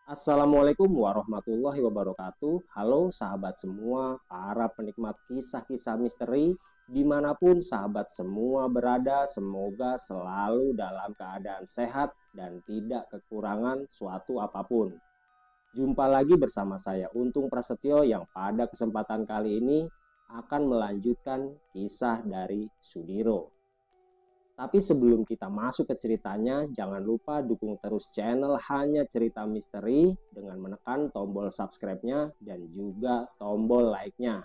Assalamualaikum warahmatullahi wabarakatuh. Halo sahabat semua, para penikmat kisah-kisah misteri, dimanapun sahabat semua berada, semoga selalu dalam keadaan sehat dan tidak kekurangan suatu apapun. Jumpa lagi bersama saya Untung Prasetyo yang pada kesempatan kali ini akan melanjutkan kisah dari Sudiro. Tapi sebelum kita masuk ke ceritanya, jangan lupa dukung terus channel Hanya Cerita Misteri dengan menekan tombol subscribe-nya dan juga tombol like-nya.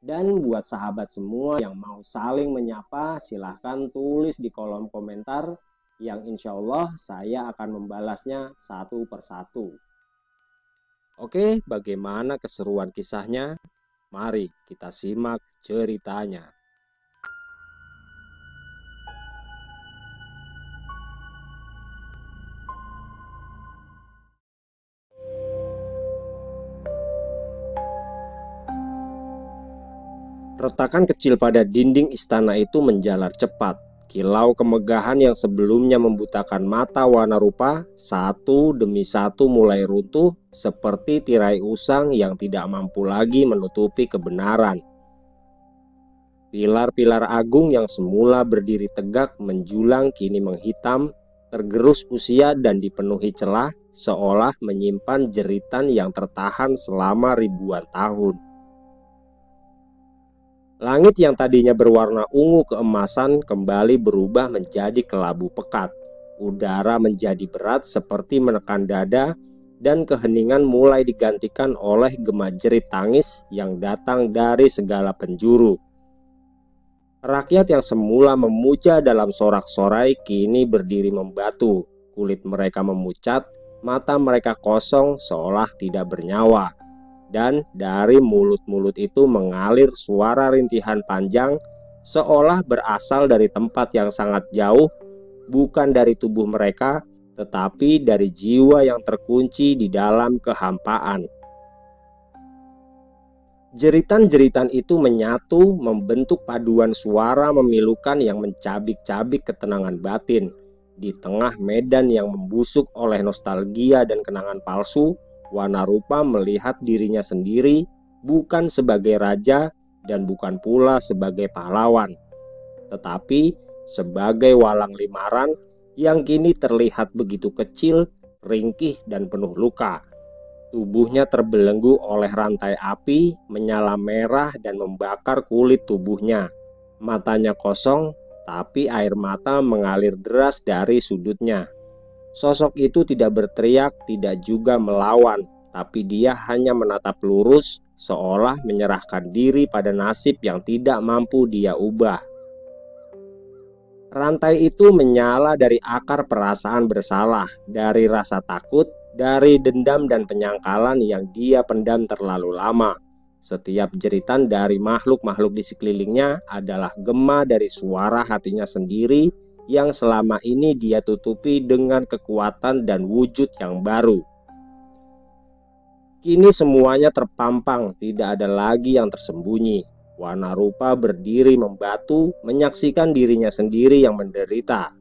Dan buat sahabat semua yang mau saling menyapa, silahkan tulis di kolom komentar yang insya Allah saya akan membalasnya satu persatu. Oke, bagaimana keseruan kisahnya? Mari kita simak ceritanya. Retakan kecil pada dinding istana itu menjalar cepat. Kilau kemegahan yang sebelumnya membutakan mata Wanarupa satu demi satu mulai runtuh seperti tirai usang yang tidak mampu lagi menutupi kebenaran. Pilar-pilar agung yang semula berdiri tegak menjulang kini menghitam, tergerus usia dan dipenuhi celah, seolah menyimpan jeritan yang tertahan selama ribuan tahun. Langit yang tadinya berwarna ungu keemasan kembali berubah menjadi kelabu pekat. Udara menjadi berat seperti menekan dada, dan keheningan mulai digantikan oleh gema jerit tangis yang datang dari segala penjuru. Rakyat yang semula memuja dalam sorak-sorai kini berdiri membatu. Kulit mereka memucat, mata mereka kosong seolah tidak bernyawa. Dan dari mulut-mulut itu mengalir suara rintihan panjang seolah berasal dari tempat yang sangat jauh, bukan dari tubuh mereka, tetapi dari jiwa yang terkunci di dalam kehampaan. Jeritan-jeritan itu menyatu membentuk paduan suara memilukan yang mencabik-cabik ketenangan batin. Di tengah medan yang membusuk oleh nostalgia dan kenangan palsu, Wanarupa melihat dirinya sendiri bukan sebagai raja dan bukan pula sebagai pahlawan, tetapi sebagai walang limaran yang kini terlihat begitu kecil, ringkih dan penuh luka. Tubuhnya terbelenggu oleh rantai api, menyala merah dan membakar kulit tubuhnya. Matanya kosong, tapi air mata mengalir deras dari sudutnya. Sosok itu tidak berteriak, tidak juga melawan, tapi dia hanya menatap lurus, seolah menyerahkan diri pada nasib yang tidak mampu dia ubah. Rantai itu menyala dari akar perasaan bersalah, dari rasa takut, dari dendam dan penyangkalan yang dia pendam terlalu lama. Setiap jeritan dari makhluk-makhluk di sekelilingnya adalah gema dari suara hatinya sendiri yang selama ini dia tutupi dengan kekuatan dan wujud yang baru. Kini semuanya terpampang, tidak ada lagi yang tersembunyi. Wanarupa berdiri membatu, menyaksikan dirinya sendiri yang menderita,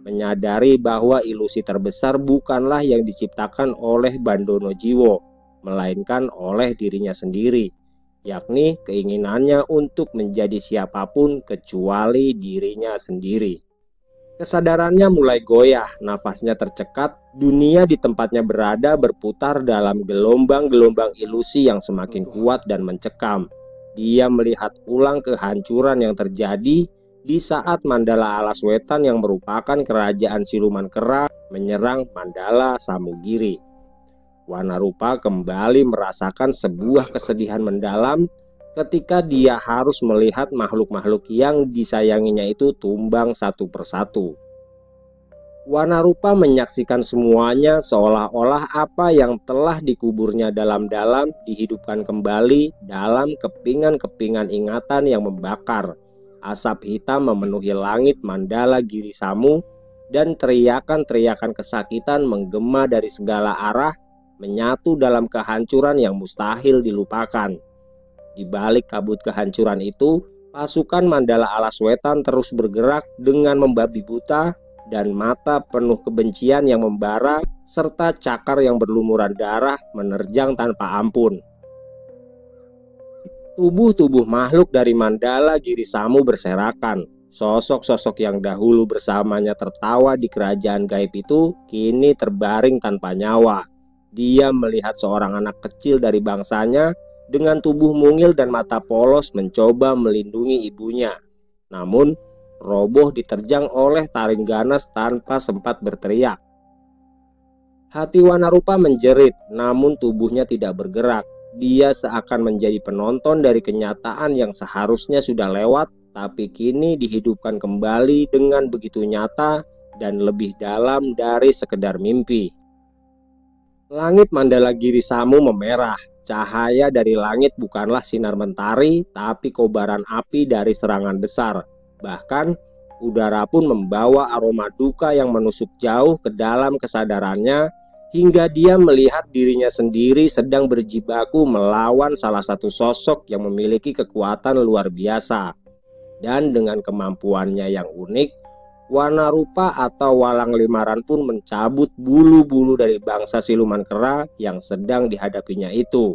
menyadari bahwa ilusi terbesar bukanlah yang diciptakan oleh Bandono Jiwo, melainkan oleh dirinya sendiri, yakni keinginannya untuk menjadi siapapun kecuali dirinya sendiri. Kesadarannya mulai goyah, nafasnya tercekat, dunia di tempatnya berada berputar dalam gelombang-gelombang ilusi yang semakin kuat dan mencekam. Dia melihat ulang kehancuran yang terjadi di saat Mandala Alas Wetan yang merupakan kerajaan siluman kera menyerang Mandala Samugiri. Wanarupa kembali merasakan sebuah kesedihan mendalam ketika dia harus melihat makhluk-makhluk yang disayanginya itu tumbang satu persatu. Wanarupa menyaksikan semuanya seolah-olah apa yang telah dikuburnya dalam-dalam dihidupkan kembali dalam kepingan-kepingan ingatan yang membakar. Asap hitam memenuhi langit Mandala Giri Samu dan teriakan-teriakan kesakitan menggema dari segala arah, menyatu dalam kehancuran yang mustahil dilupakan. Di balik kabut kehancuran itu, pasukan Mandala Alas Wetan terus bergerak dengan membabi buta, dan mata penuh kebencian yang membara, serta cakar yang berlumuran darah menerjang tanpa ampun. Tubuh-tubuh makhluk dari Mandala Girisamu berserakan. Sosok-sosok yang dahulu bersamanya tertawa di kerajaan gaib itu kini terbaring tanpa nyawa. Dia melihat seorang anak kecil dari bangsanya dengan tubuh mungil dan mata polos mencoba melindungi ibunya. Namun, roboh diterjang oleh taring ganas tanpa sempat berteriak. Hati Wanarupa menjerit, namun tubuhnya tidak bergerak. Dia seakan menjadi penonton dari kenyataan yang seharusnya sudah lewat, tapi kini dihidupkan kembali dengan begitu nyata dan lebih dalam dari sekedar mimpi. Langit Mandala Girisamu memerah. Cahaya dari langit bukanlah sinar mentari, tapi kobaran api dari serangan besar. Bahkan, udara pun membawa aroma duka yang menusuk jauh ke dalam kesadarannya, hingga dia melihat dirinya sendiri sedang berjibaku melawan salah satu sosok yang memiliki kekuatan luar biasa. Dan dengan kemampuannya yang unik, Wanarupa atau Walang Limaran pun mencabut bulu-bulu dari bangsa siluman kera yang sedang dihadapinya itu.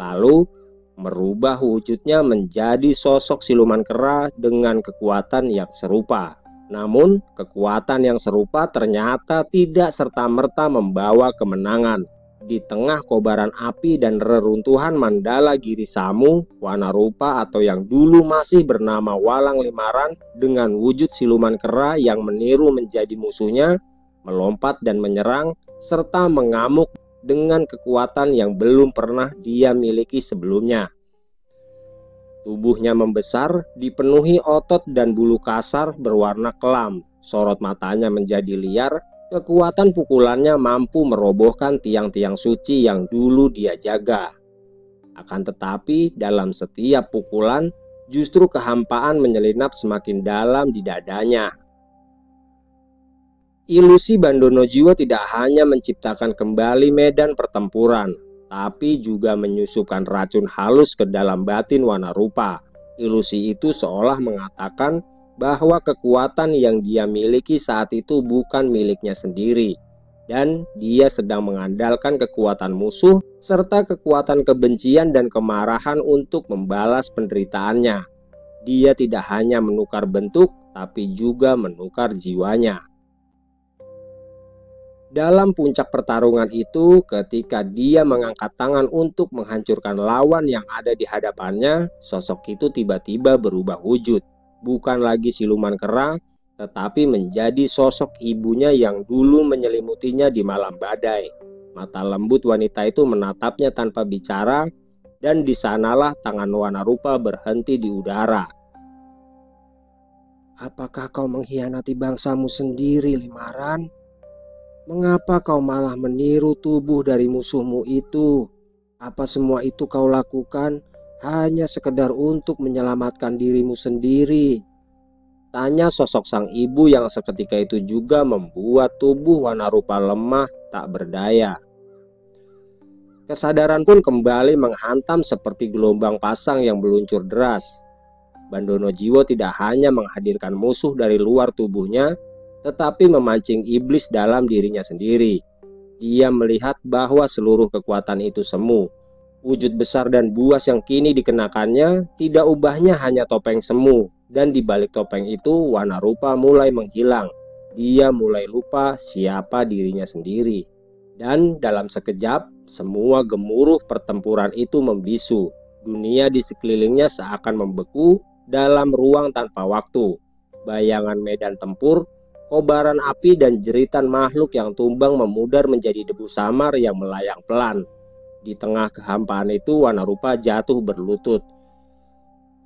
Lalu merubah wujudnya menjadi sosok siluman kera dengan kekuatan yang serupa. Namun kekuatan yang serupa ternyata tidak serta-merta membawa kemenangan. Di tengah kobaran api dan reruntuhan Mandala Girisamu, Wanarupa atau yang dulu masih bernama Walang Limaran dengan wujud siluman kera yang meniru menjadi musuhnya, melompat dan menyerang serta mengamuk dengan kekuatan yang belum pernah dia miliki sebelumnya. Tubuhnya membesar, dipenuhi otot dan bulu kasar berwarna kelam. Sorot matanya menjadi liar. Kekuatan pukulannya mampu merobohkan tiang-tiang suci yang dulu dia jaga. Akan tetapi, dalam setiap pukulan, justru kehampaan menyelinap semakin dalam di dadanya. Ilusi Bandono Jiwo tidak hanya menciptakan kembali medan pertempuran, tapi juga menyusupkan racun halus ke dalam batin Wanarupa. Ilusi itu seolah mengatakan bahwa kekuatan yang dia miliki saat itu bukan miliknya sendiri, dan dia sedang mengandalkan kekuatan musuh serta kekuatan kebencian dan kemarahan untuk membalas penderitaannya. Dia tidak hanya menukar bentuk, tapi juga menukar jiwanya. Dalam puncak pertarungan itu, ketika dia mengangkat tangan untuk menghancurkan lawan yang ada di hadapannya, sosok itu tiba-tiba berubah wujud. Bukan lagi siluman kera, tetapi menjadi sosok ibunya yang dulu menyelimutinya di malam badai. Mata lembut wanita itu menatapnya tanpa bicara, dan di sanalah tangan Wanarupa berhenti di udara. "Apakah kau mengkhianati bangsamu sendiri, Limaran? Mengapa kau malah meniru tubuh dari musuhmu itu? Apa semua itu kau lakukan hanya sekedar untuk menyelamatkan dirimu sendiri?" Tanya sosok sang ibu yang seketika itu juga membuat tubuh Wanarupa lemah tak berdaya. Kesadaran pun kembali menghantam seperti gelombang pasang yang meluncur deras. Bandono Jiwo tidak hanya menghadirkan musuh dari luar tubuhnya, tetapi memancing iblis dalam dirinya sendiri. Dia melihat bahwa seluruh kekuatan itu semu. Wujud besar dan buas yang kini dikenakannya tidak ubahnya hanya topeng semu, dan di balik topeng itu Wanarupa mulai menghilang. Dia mulai lupa siapa dirinya sendiri. Dan dalam sekejap, semua gemuruh pertempuran itu membisu. Dunia di sekelilingnya seakan membeku dalam ruang tanpa waktu. Bayangan medan tempur, kobaran api dan jeritan makhluk yang tumbang memudar menjadi debu samar yang melayang pelan. Di tengah kehampaan itu Wanarupa jatuh berlutut.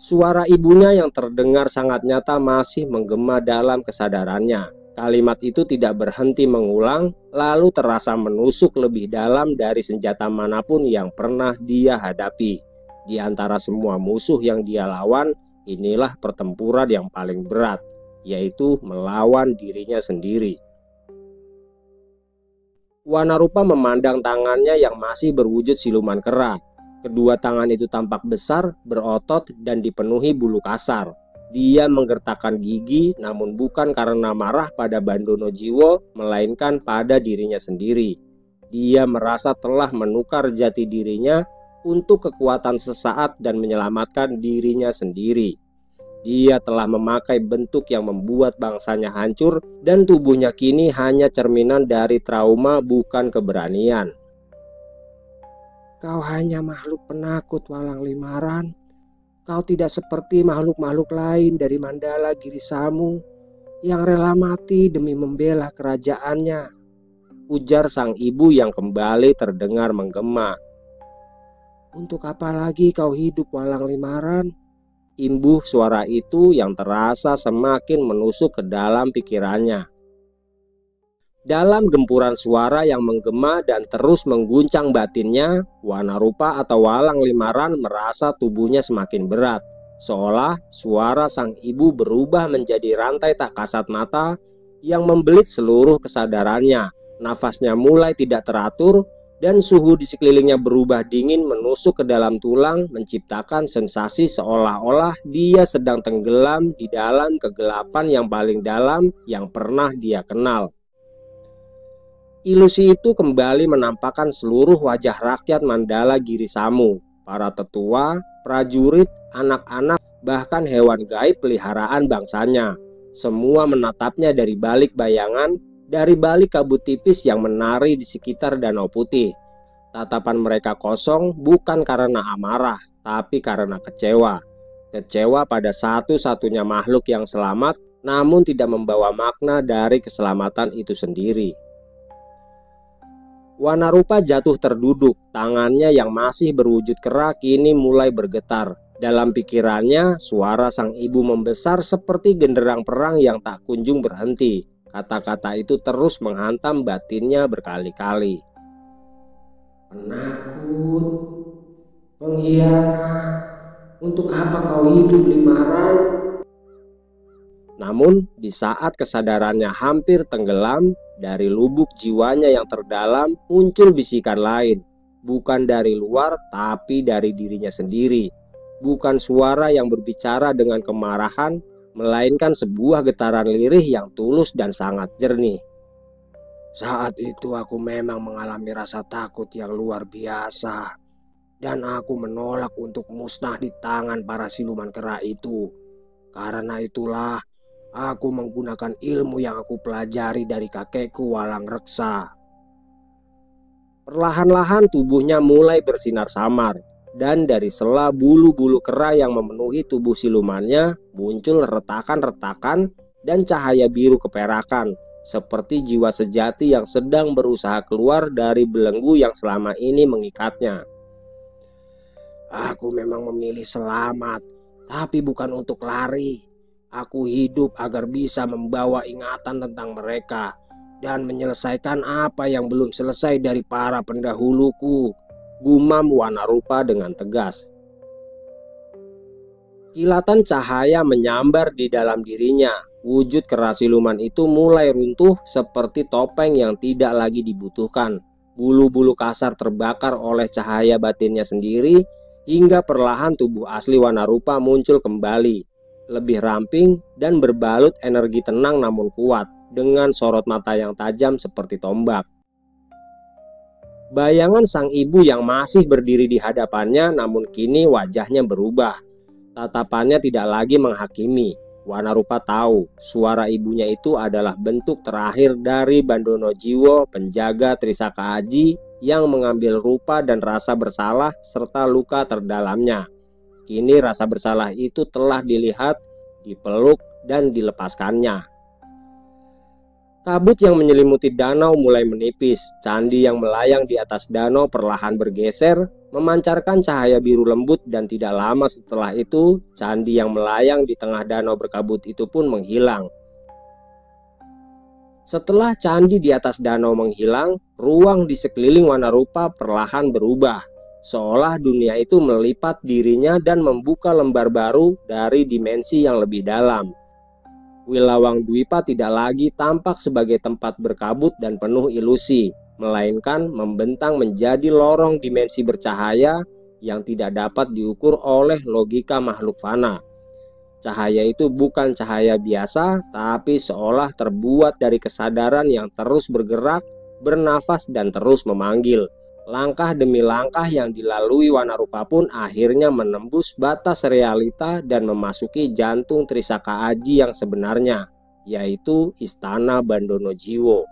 Suara ibunya yang terdengar sangat nyata masih menggema dalam kesadarannya. Kalimat itu tidak berhenti mengulang, lalu terasa menusuk lebih dalam dari senjata manapun yang pernah dia hadapi. Di antara semua musuh yang dia lawan, inilah pertempuran yang paling berat, yaitu melawan dirinya sendiri. Wanarupa memandang tangannya yang masih berwujud siluman kera. Kedua tangan itu tampak besar, berotot, dan dipenuhi bulu kasar. Dia menggertakkan gigi, namun bukan karena marah pada Bandono Jiwo, melainkan pada dirinya sendiri. Dia merasa telah menukar jati dirinya untuk kekuatan sesaat dan menyelamatkan dirinya sendiri. Dia telah memakai bentuk yang membuat bangsanya hancur, dan tubuhnya kini hanya cerminan dari trauma, bukan keberanian. Kau hanya makhluk penakut, Walang Limaran. Kau tidak seperti makhluk-makhluk lain dari Mandala Girisamu yang rela mati demi membela kerajaannya, ujar sang ibu yang kembali terdengar menggema. Untuk apa lagi kau hidup, Walang Limaran? Imbuh suara itu yang terasa semakin menusuk ke dalam pikirannya. Dalam gempuran suara yang menggema dan terus mengguncang batinnya, Wanarupa atau Walang Limaran merasa tubuhnya semakin berat. Seolah suara sang ibu berubah menjadi rantai tak kasat mata yang membelit seluruh kesadarannya. Nafasnya mulai tidak teratur dan suhu di sekelilingnya berubah dingin menusuk ke dalam tulang, menciptakan sensasi seolah-olah dia sedang tenggelam di dalam kegelapan yang paling dalam yang pernah dia kenal. Ilusi itu kembali menampakkan seluruh wajah rakyat Mandala Girisamu, para tetua, prajurit, anak-anak, bahkan hewan gaib peliharaan bangsanya. Semua menatapnya dari balik bayangan, dari balik kabut tipis yang menari di sekitar Danau Putih. Tatapan mereka kosong bukan karena amarah, tapi karena kecewa. Kecewa pada satu-satunya makhluk yang selamat, namun tidak membawa makna dari keselamatan itu sendiri. Wanarupa jatuh terduduk, tangannya yang masih berwujud kera kini mulai bergetar. Dalam pikirannya, suara sang ibu membesar seperti genderang perang yang tak kunjung berhenti. Kata-kata itu terus menghantam batinnya berkali-kali. Penakut, pengkhianat, untuk apa kau hidup, Limaran? Namun, di saat kesadarannya hampir tenggelam, dari lubuk jiwanya yang terdalam muncul bisikan lain. Bukan dari luar, tapi dari dirinya sendiri. Bukan suara yang berbicara dengan kemarahan, melainkan sebuah getaran lirih yang tulus dan sangat jernih. Saat itu aku memang mengalami rasa takut yang luar biasa. Dan aku menolak untuk musnah di tangan para siluman kera itu. Karena itulah aku menggunakan ilmu yang aku pelajari dari kakekku Walang Reksa. Perlahan-lahan tubuhnya mulai bersinar samar, dan dari sela bulu-bulu kera yang memenuhi tubuh silumannya muncul retakan-retakan dan cahaya biru keperakan, seperti jiwa sejati yang sedang berusaha keluar dari belenggu yang selama ini mengikatnya. Aku memang memilih selamat, tapi bukan untuk lari. Aku hidup agar bisa membawa ingatan tentang mereka dan menyelesaikan apa yang belum selesai dari para pendahuluku, gumam Wanarupa dengan tegas. Kilatan cahaya menyambar di dalam dirinya. Wujud kera siluman itu mulai runtuh seperti topeng yang tidak lagi dibutuhkan. Bulu-bulu kasar terbakar oleh cahaya batinnya sendiri, hingga perlahan tubuh asli Wanarupa muncul kembali, lebih ramping dan berbalut energi tenang namun kuat, dengan sorot mata yang tajam seperti tombak. Bayangan sang ibu yang masih berdiri di hadapannya, namun kini wajahnya berubah. Tatapannya tidak lagi menghakimi. Wanarupa tahu suara ibunya itu adalah bentuk terakhir dari Bandono Jiwo, penjaga Trisaka Aji, yang mengambil rupa dan rasa bersalah serta luka terdalamnya. Kini rasa bersalah itu telah dilihat, dipeluk, dan dilepaskannya. Kabut yang menyelimuti danau mulai menipis. Candi yang melayang di atas danau perlahan bergeser, memancarkan cahaya biru lembut, dan tidak lama setelah itu, candi yang melayang di tengah danau berkabut itu pun menghilang. Setelah candi di atas danau menghilang, ruang di sekeliling Wanarupa perlahan berubah, seolah dunia itu melipat dirinya dan membuka lembar baru dari dimensi yang lebih dalam. Wilawang Dwipa tidak lagi tampak sebagai tempat berkabut dan penuh ilusi, melainkan membentang menjadi lorong dimensi bercahaya yang tidak dapat diukur oleh logika makhluk fana. Cahaya itu bukan cahaya biasa, tapi seolah terbuat dari kesadaran yang terus bergerak, bernafas, dan terus memanggil. Langkah demi langkah yang dilalui Wanarupa pun akhirnya menembus batas realita dan memasuki jantung Trisaka Aji yang sebenarnya, yaitu Istana Bandono Jiwo.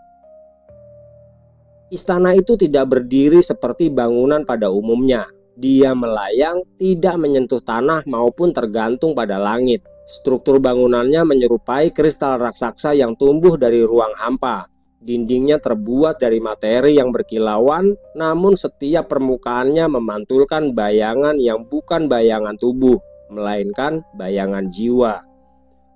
Istana itu tidak berdiri seperti bangunan pada umumnya. Dia melayang, tidak menyentuh tanah maupun tergantung pada langit. Struktur bangunannya menyerupai kristal raksasa yang tumbuh dari ruang hampa. Dindingnya terbuat dari materi yang berkilauan, namun setiap permukaannya memantulkan bayangan yang bukan bayangan tubuh, melainkan bayangan jiwa.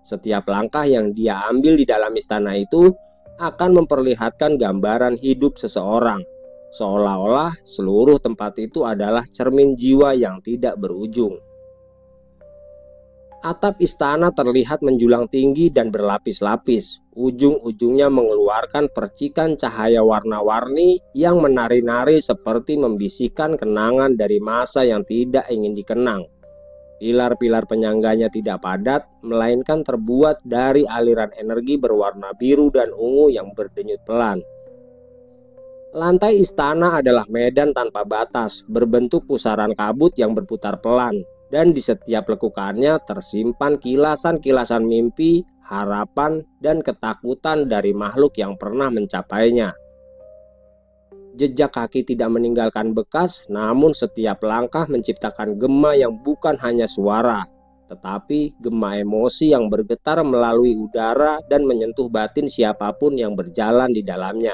Setiap langkah yang dia ambil di dalam istana itu akan memperlihatkan gambaran hidup seseorang. Seolah-olah seluruh tempat itu adalah cermin jiwa yang tidak berujung. Atap istana terlihat menjulang tinggi dan berlapis-lapis. Ujung-ujungnya mengeluarkan percikan cahaya warna-warni yang menari-nari seperti membisikkan kenangan dari masa yang tidak ingin dikenang. Pilar-pilar penyangganya tidak padat, melainkan terbuat dari aliran energi berwarna biru dan ungu yang berdenyut pelan. Lantai istana adalah medan tanpa batas, berbentuk pusaran kabut yang berputar pelan, dan di setiap lekukannya tersimpan kilasan-kilasan mimpi, harapan, dan ketakutan dari makhluk yang pernah mencapainya. Jejak kaki tidak meninggalkan bekas, namun setiap langkah menciptakan gema yang bukan hanya suara, tetapi gema emosi yang bergetar melalui udara dan menyentuh batin siapapun yang berjalan di dalamnya.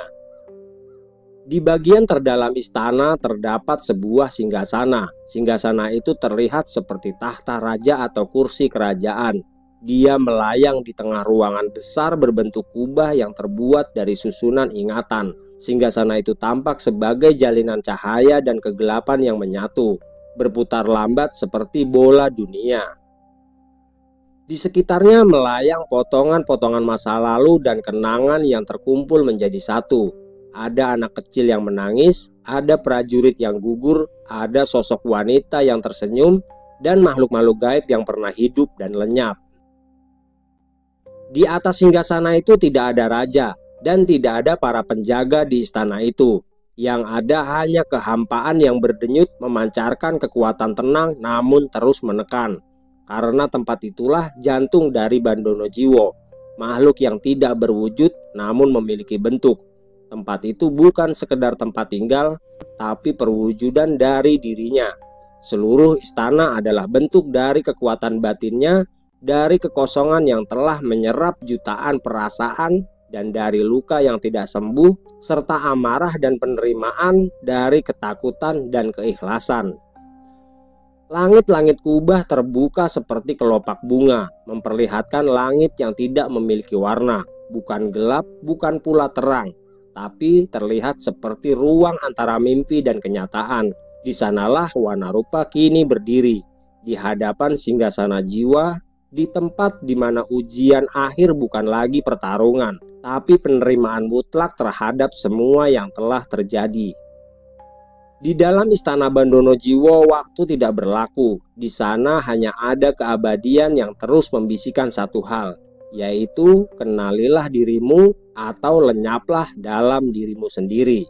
Di bagian terdalam istana terdapat sebuah singgasana. Singgasana itu terlihat seperti tahta raja atau kursi kerajaan. Dia melayang di tengah ruangan besar berbentuk kubah yang terbuat dari susunan ingatan. Singgasana itu tampak sebagai jalinan cahaya dan kegelapan yang menyatu, berputar lambat seperti bola dunia. Di sekitarnya melayang potongan-potongan masa lalu dan kenangan yang terkumpul menjadi satu. Ada anak kecil yang menangis, ada prajurit yang gugur, ada sosok wanita yang tersenyum, dan makhluk-makhluk gaib yang pernah hidup dan lenyap. Di atas singgasana itu tidak ada raja, dan tidak ada para penjaga di istana itu. Yang ada hanya kehampaan yang berdenyut memancarkan kekuatan tenang namun terus menekan. Karena tempat itulah jantung dari Bandono Jiwo, makhluk yang tidak berwujud namun memiliki bentuk. Tempat itu bukan sekedar tempat tinggal, tapi perwujudan dari dirinya. Seluruh istana adalah bentuk dari kekuatan batinnya, dari kekosongan yang telah menyerap jutaan perasaan, dan dari luka yang tidak sembuh, serta amarah dan penerimaan dari ketakutan dan keikhlasan. Langit-langit kubah terbuka seperti kelopak bunga, memperlihatkan langit yang tidak memiliki warna, bukan gelap, bukan pula terang, tapi terlihat seperti ruang antara mimpi dan kenyataan. Di sanalah Wanarupa kini berdiri, di hadapan singgasana jiwa, di tempat di mana ujian akhir bukan lagi pertarungan, tapi penerimaan mutlak terhadap semua yang telah terjadi. Di dalam istana Bandono Jiwo, waktu tidak berlaku. Di sana hanya ada keabadian yang terus membisikkan satu hal, yaitu kenalilah dirimu atau lenyaplah dalam dirimu sendiri.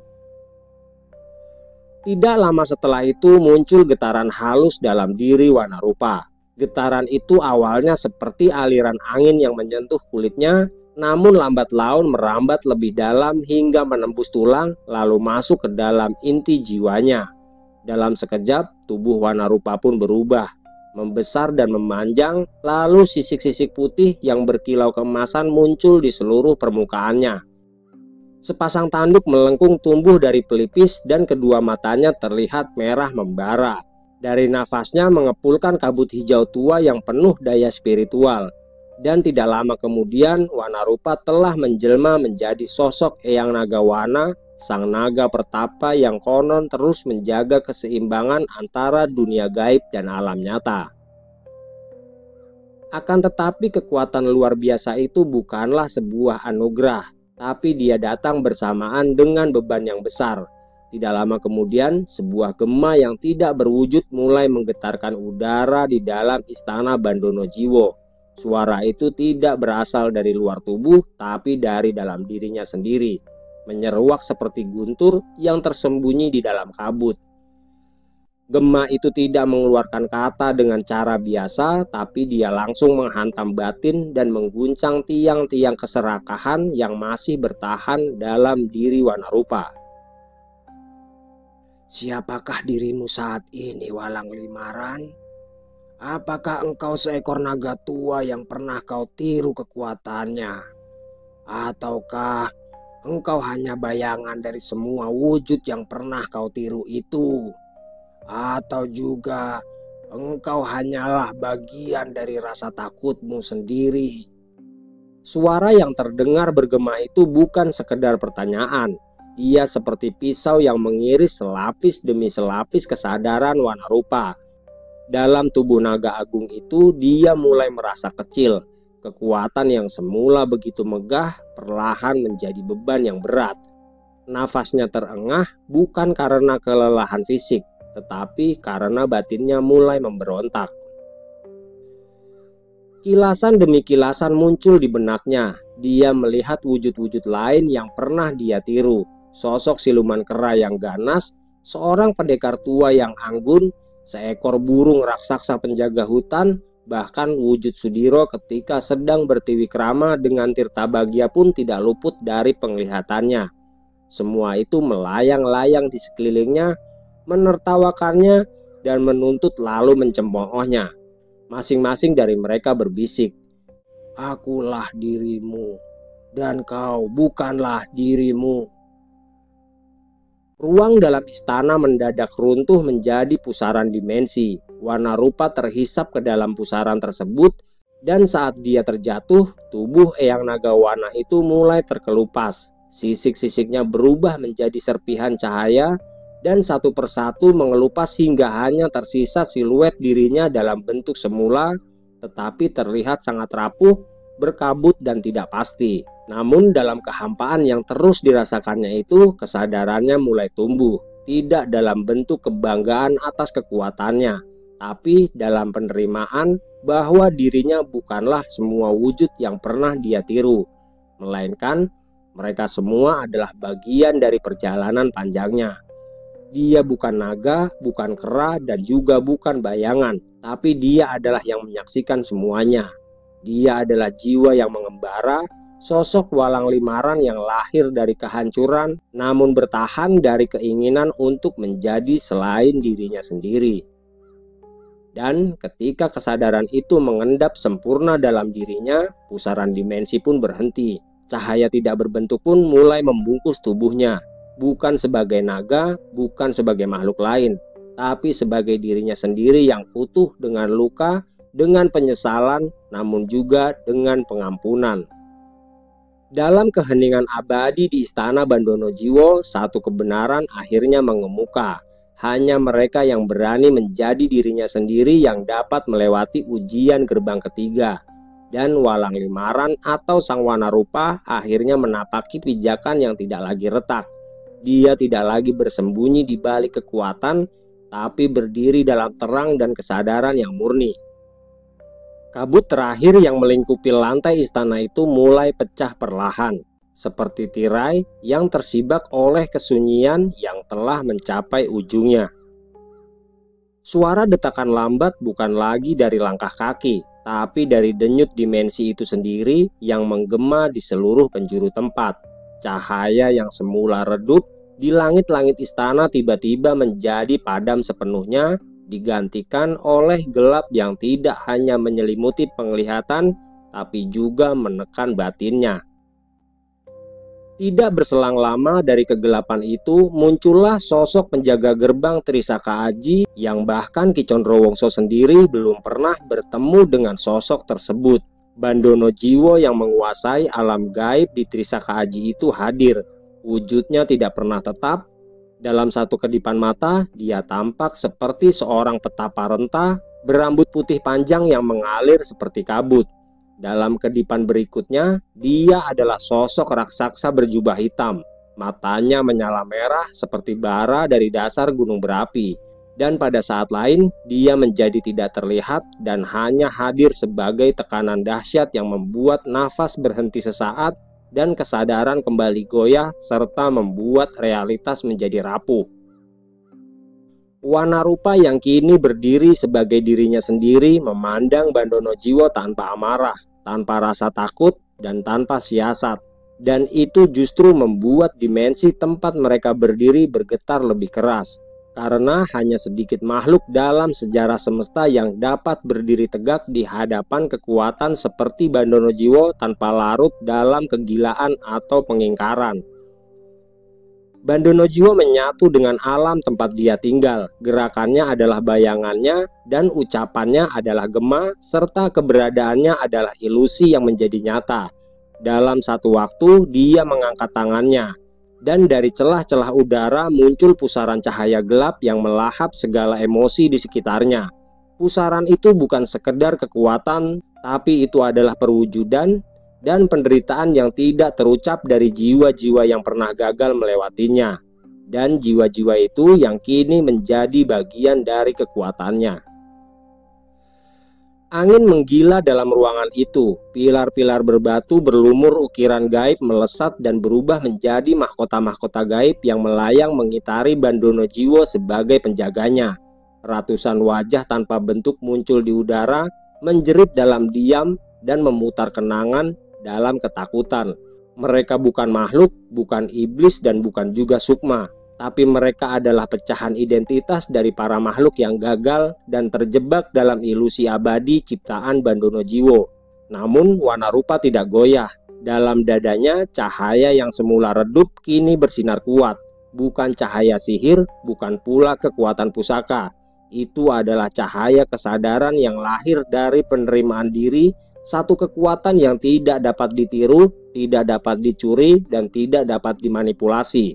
Tidak lama setelah itu muncul getaran halus dalam diri Wanarupa. Getaran itu awalnya seperti aliran angin yang menyentuh kulitnya, namun lambat laun merambat lebih dalam hingga menembus tulang lalu masuk ke dalam inti jiwanya. Dalam sekejap tubuh Wanarupa pun berubah, membesar dan memanjang, lalu sisik-sisik putih yang berkilau keemasan muncul di seluruh permukaannya. Sepasang tanduk melengkung tumbuh dari pelipis dan kedua matanya terlihat merah membara. Dari nafasnya mengepulkan kabut hijau tua yang penuh daya spiritual. Dan tidak lama kemudian Wanarupa telah menjelma menjadi sosok Eyang Nagawana, sang naga pertapa yang konon terus menjaga keseimbangan antara dunia gaib dan alam nyata. Akan tetapi kekuatan luar biasa itu bukanlah sebuah anugerah, tapi dia datang bersamaan dengan beban yang besar. Tidak lama kemudian, sebuah gema yang tidak berwujud mulai menggetarkan udara di dalam istana Bandono Jiwo. Suara itu tidak berasal dari luar tubuh, tapi dari dalam dirinya sendiri, menyeruak seperti guntur yang tersembunyi di dalam kabut. Gema itu tidak mengeluarkan kata dengan cara biasa, tapi dia langsung menghantam batin dan mengguncang tiang-tiang keserakahan yang masih bertahan dalam diri Wanarupa. Siapakah dirimu saat ini, Walang Limaran? Apakah engkau seekor naga tua yang pernah kau tiru kekuatannya? Ataukah engkau hanya bayangan dari semua wujud yang pernah kau tiru itu? Atau juga engkau hanyalah bagian dari rasa takutmu sendiri? Suara yang terdengar bergema itu bukan sekedar pertanyaan. Dia seperti pisau yang mengiris selapis demi selapis kesadaran Wanarupa. Dalam tubuh naga agung itu, dia mulai merasa kecil. Kekuatan yang semula begitu megah perlahan menjadi beban yang berat. Nafasnya terengah bukan karena kelelahan fisik, tetapi karena batinnya mulai memberontak. Kilasan demi kilasan muncul di benaknya. Dia melihat wujud-wujud lain yang pernah dia tiru. Sosok siluman kera yang ganas, seorang pendekar tua yang anggun, seekor burung raksasa penjaga hutan, bahkan wujud Sudiro ketika sedang bertiwikrama dengan Tirtabagya pun tidak luput dari penglihatannya. Semua itu melayang-layang di sekelilingnya, menertawakannya dan menuntut lalu mencemoohnya. Masing-masing dari mereka berbisik, "Akulah dirimu, dan kau bukanlah dirimu." Ruang dalam istana mendadak runtuh menjadi pusaran dimensi. Wanarupa terhisap ke dalam pusaran tersebut, dan saat dia terjatuh, tubuh Eyang Nagawana itu mulai terkelupas. Sisik-sisiknya berubah menjadi serpihan cahaya, dan satu persatu mengelupas hingga hanya tersisa siluet dirinya dalam bentuk semula, tetapi terlihat sangat rapuh, berkabut dan tidak pasti. Namun dalam kehampaan yang terus dirasakannya itu, kesadarannya mulai tumbuh, tidak dalam bentuk kebanggaan atas kekuatannya, tapi dalam penerimaan bahwa dirinya bukanlah semua wujud yang pernah dia tiru, melainkan mereka semua adalah bagian dari perjalanan panjangnya. Dia bukan naga, bukan kera, dan juga bukan bayangan, tapi dia adalah yang menyaksikan semuanya. Dia adalah jiwa yang mengembara, sosok Walang Limaran yang lahir dari kehancuran, namun bertahan dari keinginan untuk menjadi selain dirinya sendiri. Dan ketika kesadaran itu mengendap sempurna dalam dirinya, pusaran dimensi pun berhenti. Cahaya tidak berbentuk pun mulai membungkus tubuhnya. Bukan sebagai naga, bukan sebagai makhluk lain, tapi sebagai dirinya sendiri yang utuh dengan luka, dengan penyesalan, namun juga dengan pengampunan. Dalam keheningan abadi di istana Bandono Jiwo, satu kebenaran akhirnya mengemuka. Hanya mereka yang berani menjadi dirinya sendiri yang dapat melewati ujian gerbang ketiga. Dan Walang Limaran atau Sang Wanarupa akhirnya menapaki pijakan yang tidak lagi retak. Dia tidak lagi bersembunyi di balik kekuatan, tapi berdiri dalam terang dan kesadaran yang murni. Kabut terakhir yang melingkupi lantai istana itu mulai pecah perlahan, seperti tirai yang tersibak oleh kesunyian yang telah mencapai ujungnya. Suara detakan lambat bukan lagi dari langkah kaki, tapi dari denyut dimensi itu sendiri yang menggema di seluruh penjuru tempat. Cahaya yang semula redup di langit-langit istana tiba-tiba menjadi padam sepenuhnya, digantikan oleh gelap yang tidak hanya menyelimuti penglihatan, tapi juga menekan batinnya. Tidak berselang lama dari kegelapan itu, muncullah sosok penjaga gerbang Trisaka Aji yang bahkan Ki Condrowongso sendiri belum pernah bertemu dengan sosok tersebut. Bandono Jiwo yang menguasai alam gaib di Trisaka Aji itu hadir. Wujudnya tidak pernah tetap. Dalam satu kedipan mata, dia tampak seperti seorang petapa renta berambut putih panjang yang mengalir seperti kabut. Dalam kedipan berikutnya, dia adalah sosok raksasa berjubah hitam. Matanya menyala merah seperti bara dari dasar gunung berapi. Dan pada saat lain, dia menjadi tidak terlihat dan hanya hadir sebagai tekanan dahsyat yang membuat nafas berhenti sesaat dan kesadaran kembali goyah serta membuat realitas menjadi rapuh. Wanarupa yang kini berdiri sebagai dirinya sendiri memandang Bandono Jiwo tanpa amarah, tanpa rasa takut, dan tanpa siasat. Dan itu justru membuat dimensi tempat mereka berdiri bergetar lebih keras. Karena hanya sedikit makhluk dalam sejarah semesta yang dapat berdiri tegak di hadapan kekuatan seperti Bandono Jiwo tanpa larut dalam kegilaan atau pengingkaran. Bandono Jiwo menyatu dengan alam tempat dia tinggal. Gerakannya adalah bayangannya dan ucapannya adalah gema, serta keberadaannya adalah ilusi yang menjadi nyata. Dalam satu waktu dia mengangkat tangannya, dan dari celah-celah udara muncul pusaran cahaya gelap yang melahap segala emosi di sekitarnya. Pusaran itu bukan sekedar kekuatan, tapi itu adalah perwujudan dan penderitaan yang tidak terucap dari jiwa-jiwa yang pernah gagal melewatinya. Dan jiwa-jiwa itu yang kini menjadi bagian dari kekuatannya. Angin menggila dalam ruangan itu. Pilar-pilar berbatu berlumur ukiran gaib melesat dan berubah menjadi mahkota-mahkota gaib yang melayang mengitari Bandono Jiwo sebagai penjaganya. Ratusan wajah tanpa bentuk muncul di udara, menjerit dalam diam dan memutar kenangan dalam ketakutan. Mereka bukan makhluk, bukan iblis, dan bukan juga sukma. Tapi mereka adalah pecahan identitas dari para makhluk yang gagal dan terjebak dalam ilusi abadi ciptaan Bandono Jiwo. Namun Wanarupa tidak goyah. Dalam dadanya cahaya yang semula redup kini bersinar kuat. Bukan cahaya sihir, bukan pula kekuatan pusaka. Itu adalah cahaya kesadaran yang lahir dari penerimaan diri, satu kekuatan yang tidak dapat ditiru, tidak dapat dicuri, dan tidak dapat dimanipulasi.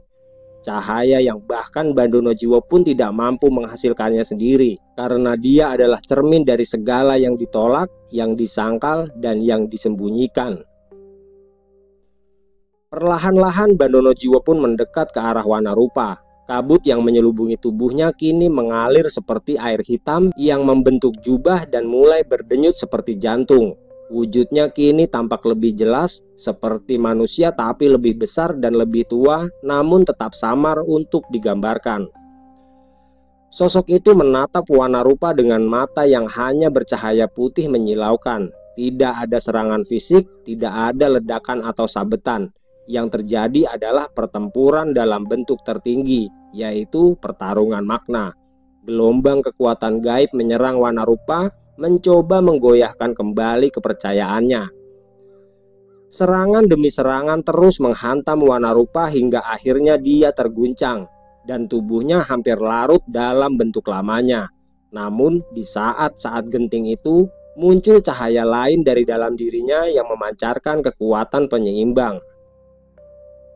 Cahaya yang bahkan Bandono Jiwo pun tidak mampu menghasilkannya sendiri, karena dia adalah cermin dari segala yang ditolak, yang disangkal, dan yang disembunyikan. Perlahan-lahan Bandono Jiwo pun mendekat ke arah Wanarupa. Kabut yang menyelubungi tubuhnya kini mengalir seperti air hitam yang membentuk jubah dan mulai berdenyut seperti jantung. Wujudnya kini tampak lebih jelas, seperti manusia tapi lebih besar dan lebih tua, namun tetap samar untuk digambarkan. Sosok itu menatap Wanarupa dengan mata yang hanya bercahaya putih menyilaukan. Tidak ada serangan fisik, tidak ada ledakan atau sabetan. Yang terjadi adalah pertempuran dalam bentuk tertinggi, yaitu pertarungan makna. Gelombang kekuatan gaib menyerang Wanarupa, mencoba menggoyahkan kembali kepercayaannya. Serangan demi serangan terus menghantam Wanarupa hingga akhirnya dia terguncang dan tubuhnya hampir larut dalam bentuk lamanya. Namun di saat-saat genting itu muncul cahaya lain dari dalam dirinya yang memancarkan kekuatan penyeimbang.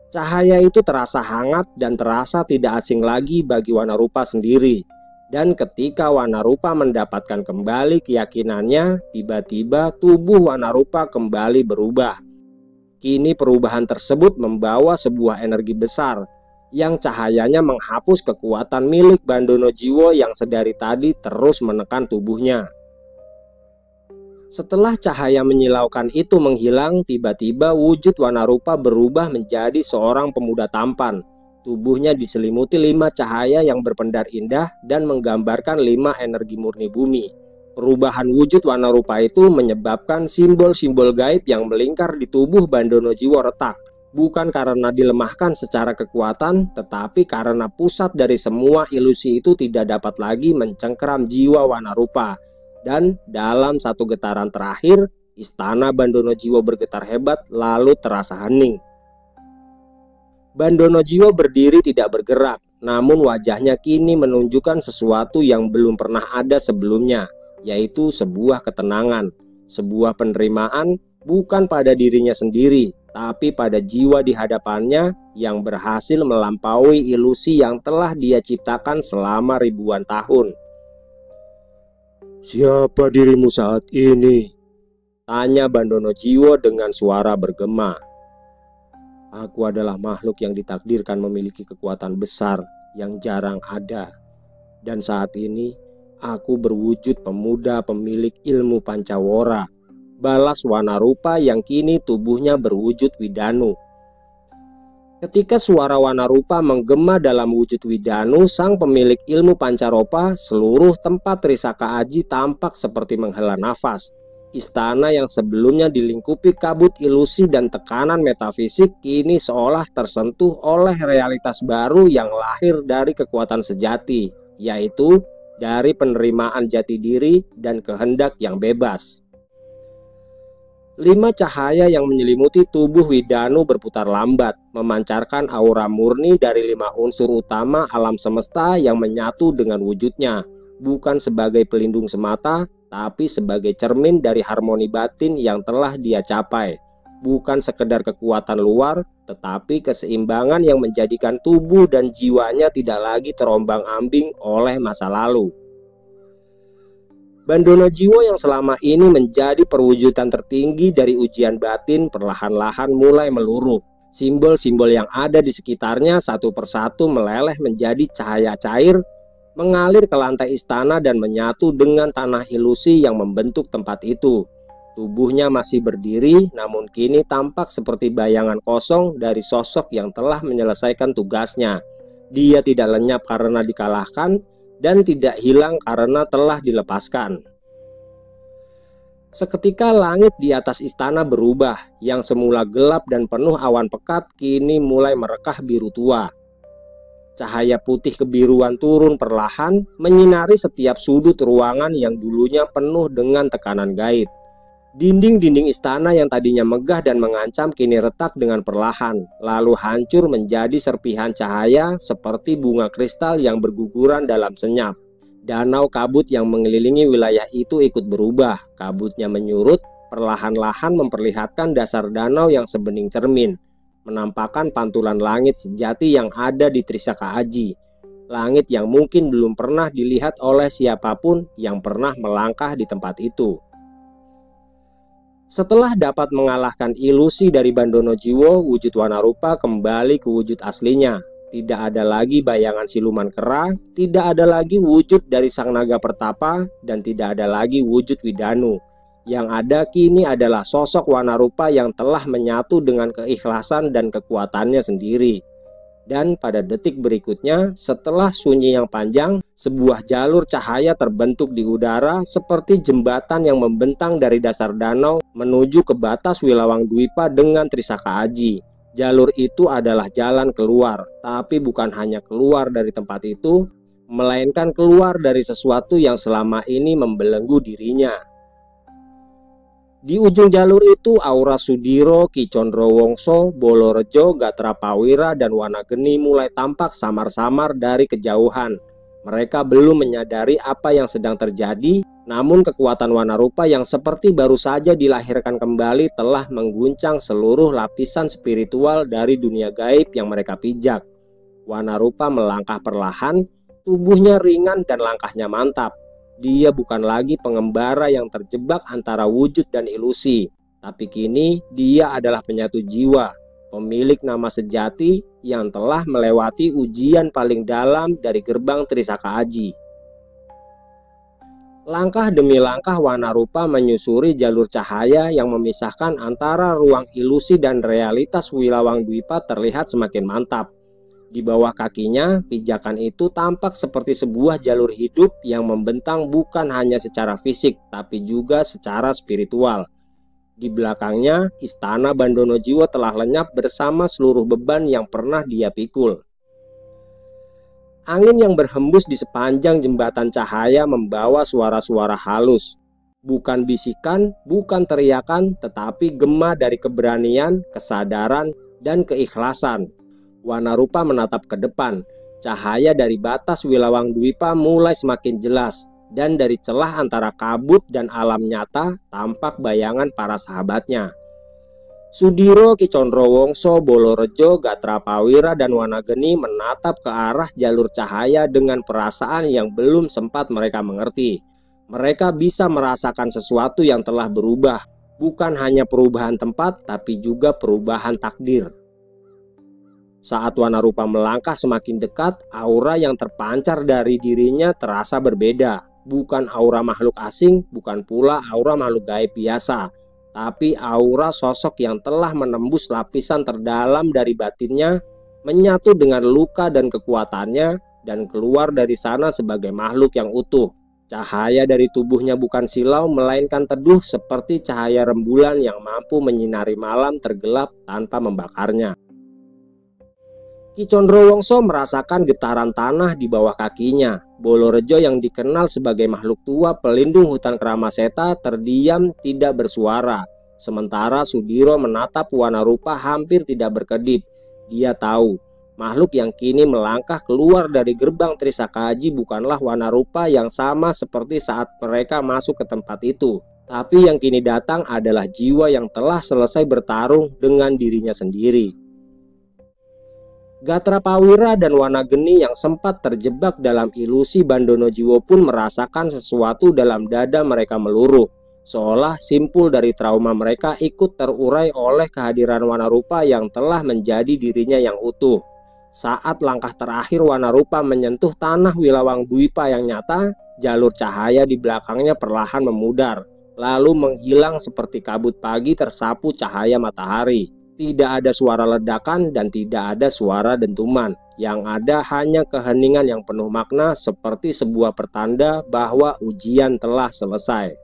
Cahaya itu terasa hangat dan terasa tidak asing lagi bagi Wanarupa sendiri. Dan ketika Wanarupa mendapatkan kembali keyakinannya, tiba-tiba tubuh Wanarupa kembali berubah. Kini perubahan tersebut membawa sebuah energi besar, yang cahayanya menghapus kekuatan milik Bandono Jiwo yang sedari tadi terus menekan tubuhnya. Setelah cahaya menyilaukan itu menghilang, tiba-tiba wujud Wanarupa berubah menjadi seorang pemuda tampan. Tubuhnya diselimuti 5 cahaya yang berpendar indah dan menggambarkan 5 energi murni bumi. Perubahan wujud Wanarupa itu menyebabkan simbol-simbol gaib yang melingkar di tubuh Bandono Jiwo retak. Bukan karena dilemahkan secara kekuatan, tetapi karena pusat dari semua ilusi itu tidak dapat lagi mencengkeram jiwa Wanarupa. Dan dalam satu getaran terakhir, istana Bandono Jiwo bergetar hebat lalu terasa hening. Bandono Jiwo berdiri tidak bergerak, namun wajahnya kini menunjukkan sesuatu yang belum pernah ada sebelumnya, yaitu sebuah ketenangan, sebuah penerimaan bukan pada dirinya sendiri, tapi pada jiwa di hadapannya yang berhasil melampaui ilusi yang telah dia ciptakan selama ribuan tahun. "Siapa dirimu saat ini?" tanya Bandono Jiwo dengan suara bergema. "Aku adalah makhluk yang ditakdirkan memiliki kekuatan besar yang jarang ada. Dan saat ini aku berwujud pemuda pemilik ilmu Pancawara, balas Wanarupa yang kini tubuhnya berwujud Widanu. Ketika suara Wanarupa menggema dalam wujud Widanu, sang pemilik ilmu Pancaropa, seluruh tempat Trisaka Aji tampak seperti menghela nafas. Istana yang sebelumnya dilingkupi kabut ilusi dan tekanan metafisik kini seolah tersentuh oleh realitas baru yang lahir dari kekuatan sejati, yaitu dari penerimaan jati diri dan kehendak yang bebas. 5 cahaya yang menyelimuti tubuh Widanu berputar lambat, memancarkan aura murni dari 5 unsur utama alam semesta yang menyatu dengan wujudnya, bukan sebagai pelindung semata, tapi sebagai cermin dari harmoni batin yang telah dia capai. Bukan sekedar kekuatan luar, tetapi keseimbangan yang menjadikan tubuh dan jiwanya tidak lagi terombang-ambing oleh masa lalu. Bandono jiwa yang selama ini menjadi perwujudan tertinggi dari ujian batin perlahan-lahan mulai meluruh. Simbol-simbol yang ada di sekitarnya satu persatu meleleh menjadi cahaya cair, mengalir ke lantai istana dan menyatu dengan tanah ilusi yang membentuk tempat itu. Tubuhnya masih berdiri, namun kini tampak seperti bayangan kosong dari sosok yang telah menyelesaikan tugasnya. Dia tidak lenyap karena dikalahkan, dan tidak hilang karena telah dilepaskan. Seketika langit di atas istana berubah, yang semula gelap dan penuh awan pekat kini mulai merekah biru tua. Cahaya putih kebiruan turun perlahan, menyinari setiap sudut ruangan yang dulunya penuh dengan tekanan gaib. Dinding-dinding istana yang tadinya megah dan mengancam kini retak dengan perlahan, lalu hancur menjadi serpihan cahaya seperti bunga kristal yang berguguran dalam senyap. Danau kabut yang mengelilingi wilayah itu ikut berubah, kabutnya menyurut, perlahan-lahan memperlihatkan dasar danau yang sebening cermin, menampakkan pantulan langit sejati yang ada di Trisaka Aji. Langit yang mungkin belum pernah dilihat oleh siapapun yang pernah melangkah di tempat itu. Setelah dapat mengalahkan ilusi dari Bandono Jiwo, wujud Wanarupa kembali ke wujud aslinya. Tidak ada lagi bayangan siluman kera, tidak ada lagi wujud dari sang naga pertapa, dan tidak ada lagi wujud Widanu. Yang ada kini adalah sosok Wanarupa yang telah menyatu dengan keikhlasan dan kekuatannya sendiri. Dan pada detik berikutnya, setelah sunyi yang panjang, sebuah jalur cahaya terbentuk di udara seperti jembatan yang membentang dari dasar danau menuju ke batas Wilawang Dwipa dengan Trisaka Aji. Jalur itu adalah jalan keluar, tapi bukan hanya keluar dari tempat itu, melainkan keluar dari sesuatu yang selama ini membelenggu dirinya. Di ujung jalur itu aura Sudiro, Ki Condrowongso, Bolorejo, Gatra Pawira, dan Wanageni mulai tampak samar-samar dari kejauhan. Mereka belum menyadari apa yang sedang terjadi, namun kekuatan Wanarupa yang seperti baru saja dilahirkan kembali telah mengguncang seluruh lapisan spiritual dari dunia gaib yang mereka pijak. Wanarupa melangkah perlahan, tubuhnya ringan dan langkahnya mantap. Dia bukan lagi pengembara yang terjebak antara wujud dan ilusi, tapi kini dia adalah penyatu jiwa, pemilik nama sejati yang telah melewati ujian paling dalam dari gerbang Trisaka Aji. Langkah demi langkah Wanarupa menyusuri jalur cahaya yang memisahkan antara ruang ilusi dan realitas Wilawang Dwipa terlihat semakin mantap. Di bawah kakinya, pijakan itu tampak seperti sebuah jalur hidup yang membentang bukan hanya secara fisik, tapi juga secara spiritual. Di belakangnya, istana Bandono Jiwo telah lenyap bersama seluruh beban yang pernah dia pikul. Angin yang berhembus di sepanjang jembatan cahaya membawa suara-suara halus. Bukan bisikan, bukan teriakan, tetapi gema dari keberanian, kesadaran, dan keikhlasan. Wanarupa menatap ke depan. Cahaya dari batas Wilawang Dwipa mulai semakin jelas, dan dari celah antara kabut dan alam nyata tampak bayangan para sahabatnya. Sudiro, Ki Condrowongso, Bolorejo, Gatra Pawira, dan Wanageni menatap ke arah jalur cahaya dengan perasaan yang belum sempat mereka mengerti. Mereka bisa merasakan sesuatu yang telah berubah, bukan hanya perubahan tempat, tapi juga perubahan takdir. Saat Wanarupa melangkah semakin dekat, aura yang terpancar dari dirinya terasa berbeda. Bukan aura makhluk asing, bukan pula aura makhluk gaib biasa, tapi aura sosok yang telah menembus lapisan terdalam dari batinnya, menyatu dengan luka dan kekuatannya, dan keluar dari sana sebagai makhluk yang utuh. Cahaya dari tubuhnya bukan silau, melainkan teduh seperti cahaya rembulan yang mampu menyinari malam tergelap tanpa membakarnya. Ki Condrowongso merasakan getaran tanah di bawah kakinya. Bolorejo yang dikenal sebagai makhluk tua pelindung hutan Kramaseta terdiam tidak bersuara. Sementara Sudiro menatap Wanarupa hampir tidak berkedip. Dia tahu, makhluk yang kini melangkah keluar dari gerbang Trisakaaji bukanlah Wanarupa yang sama seperti saat mereka masuk ke tempat itu. Tapi yang kini datang adalah jiwa yang telah selesai bertarung dengan dirinya sendiri. Gatra Pawira dan Wanageni yang sempat terjebak dalam ilusi Bandono Jiwo pun merasakan sesuatu dalam dada mereka meluruh. Seolah simpul dari trauma mereka ikut terurai oleh kehadiran Wanarupa yang telah menjadi dirinya yang utuh. Saat langkah terakhir Wanarupa menyentuh tanah Wilawang Dwipa yang nyata, jalur cahaya di belakangnya perlahan memudar, lalu menghilang seperti kabut pagi tersapu cahaya matahari. Tidak ada suara ledakan dan tidak ada suara dentuman. Yang ada hanya keheningan yang penuh makna seperti sebuah pertanda bahwa ujian telah selesai.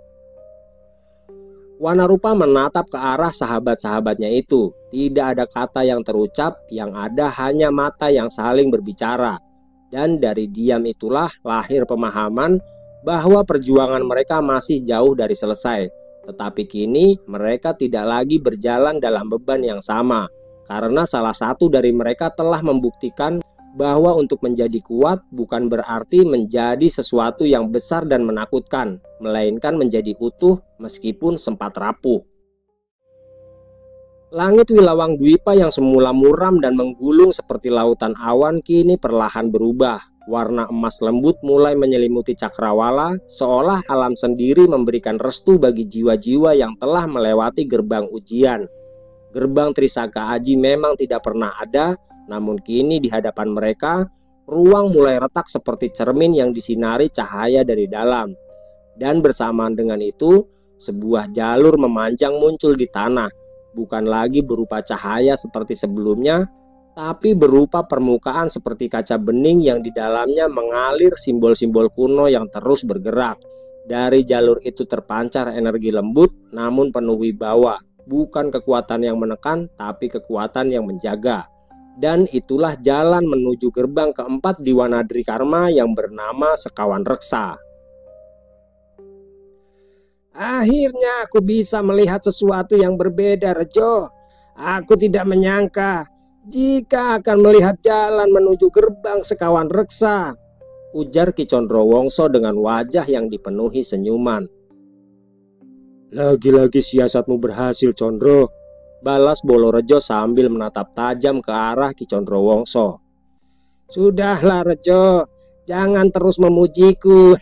Wanarupa menatap ke arah sahabat-sahabatnya itu. Tidak ada kata yang terucap, yang ada hanya mata yang saling berbicara. Dan dari diam itulah lahir pemahaman bahwa perjuangan mereka masih jauh dari selesai. Tetapi kini mereka tidak lagi berjalan dalam beban yang sama, karena salah satu dari mereka telah membuktikan bahwa untuk menjadi kuat bukan berarti menjadi sesuatu yang besar dan menakutkan, melainkan menjadi utuh meskipun sempat rapuh. Langit Wilawang Dwipa yang semula muram dan menggulung seperti lautan awan kini perlahan berubah. Warna emas lembut mulai menyelimuti cakrawala, seolah alam sendiri memberikan restu bagi jiwa-jiwa yang telah melewati gerbang ujian. Gerbang Trisakaaji memang tidak pernah ada, namun kini di hadapan mereka, ruang mulai retak seperti cermin yang disinari cahaya dari dalam. Dan bersamaan dengan itu, sebuah jalur memanjang muncul di tanah, bukan lagi berupa cahaya seperti sebelumnya, tapi berupa permukaan seperti kaca bening yang di dalamnya mengalir simbol-simbol kuno yang terus bergerak. Dari jalur itu terpancar energi lembut namun penuh wibawa, bukan kekuatan yang menekan tapi kekuatan yang menjaga. Dan itulah jalan menuju gerbang keempat di Wanadri Karma yang bernama Sekawan Reksa. Akhirnya aku bisa melihat sesuatu yang berbeda, Rejo. Aku tidak menyangka jika akan melihat jalan menuju gerbang Sekawan Reksa, ujar Ki Condrowongso dengan wajah yang dipenuhi senyuman. Lagi-lagi siasatmu berhasil, Condro, balas Bolorejo sambil menatap tajam ke arah Ki Condrowongso. Sudahlah Rejo, jangan terus memujiku.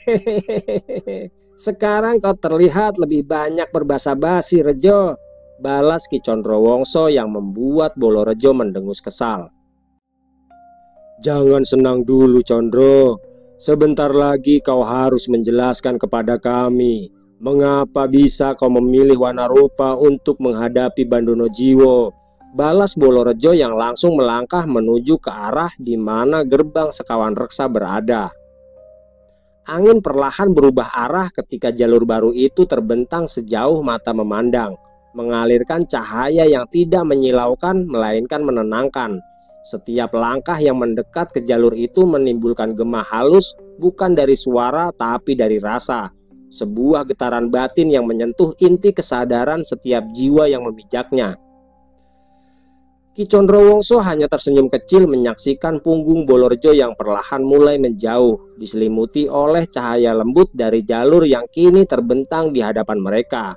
Sekarang kau terlihat lebih banyak berbasa-basi, Rejo, balas Ki Condrowongso yang membuat Bolorejo mendengus kesal. Jangan senang dulu, Condro. Sebentar lagi kau harus menjelaskan kepada kami mengapa bisa kau memilih Wanarupa untuk menghadapi Bandono Jiwo, balas Bolorejo yang langsung melangkah menuju ke arah di mana gerbang Sekawan Reksa berada. Angin perlahan berubah arah ketika jalur baru itu terbentang sejauh mata memandang, mengalirkan cahaya yang tidak menyilaukan melainkan menenangkan. Setiap langkah yang mendekat ke jalur itu menimbulkan gema halus, bukan dari suara tapi dari rasa. Sebuah getaran batin yang menyentuh inti kesadaran setiap jiwa yang memijaknya. Ki Condrowongso hanya tersenyum kecil menyaksikan punggung Bolorejo yang perlahan mulai menjauh, diselimuti oleh cahaya lembut dari jalur yang kini terbentang di hadapan mereka.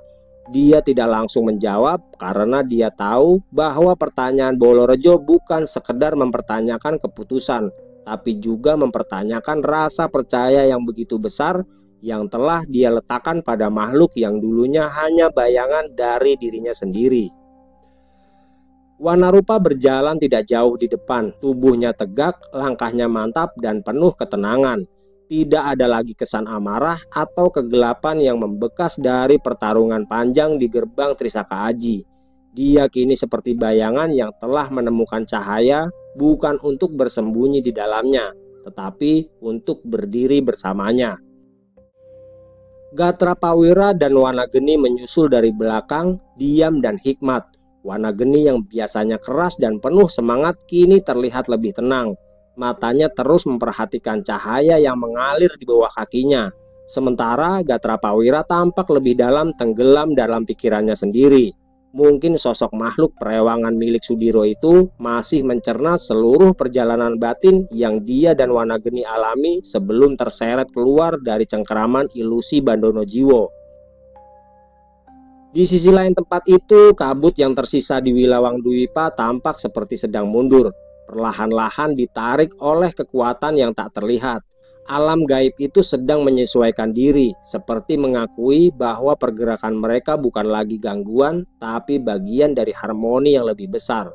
Dia tidak langsung menjawab karena dia tahu bahwa pertanyaan Bolorejo bukan sekedar mempertanyakan keputusan, tapi juga mempertanyakan rasa percaya yang begitu besar yang telah dia letakkan pada makhluk yang dulunya hanya bayangan dari dirinya sendiri. Wanarupa berjalan tidak jauh di depan, tubuhnya tegak, langkahnya mantap dan penuh ketenangan. Tidak ada lagi kesan amarah atau kegelapan yang membekas dari pertarungan panjang di gerbang Trisaka Aji. Dia kini seperti bayangan yang telah menemukan cahaya, bukan untuk bersembunyi di dalamnya, tetapi untuk berdiri bersamanya. Gatra Prawira dan Wanageni menyusul dari belakang, diam dan hikmat. Wanageni yang biasanya keras dan penuh semangat kini terlihat lebih tenang. Matanya terus memperhatikan cahaya yang mengalir di bawah kakinya. Sementara Gatra Prawira tampak lebih dalam, tenggelam dalam pikirannya sendiri. Mungkin sosok makhluk perewangan milik Sudiro itu masih mencerna seluruh perjalanan batin yang dia dan Wanageni alami sebelum terseret keluar dari cengkeraman ilusi Bandono Jiwo. Di sisi lain tempat itu, kabut yang tersisa di Wilawang Dwipa tampak seperti sedang mundur, perlahan-lahan ditarik oleh kekuatan yang tak terlihat. Alam gaib itu sedang menyesuaikan diri, seperti mengakui bahwa pergerakan mereka bukan lagi gangguan, tapi bagian dari harmoni yang lebih besar.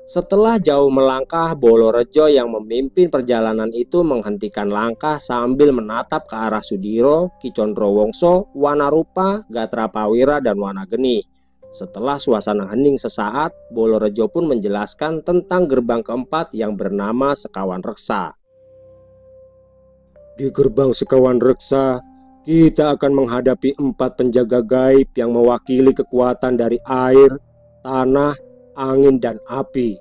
Setelah jauh melangkah, Bolorejo yang memimpin perjalanan itu menghentikan langkah sambil menatap ke arah Sudiro, Ki Condrowongso, Wanarupa, Gatra Prawira, dan Wanageni. Setelah suasana hening sesaat, Bolorejo pun menjelaskan tentang gerbang keempat yang bernama Sekawan Reksa. Di gerbang Sekawan Reksa, kita akan menghadapi 4 penjaga gaib yang mewakili kekuatan dari air, tanah, angin, dan api.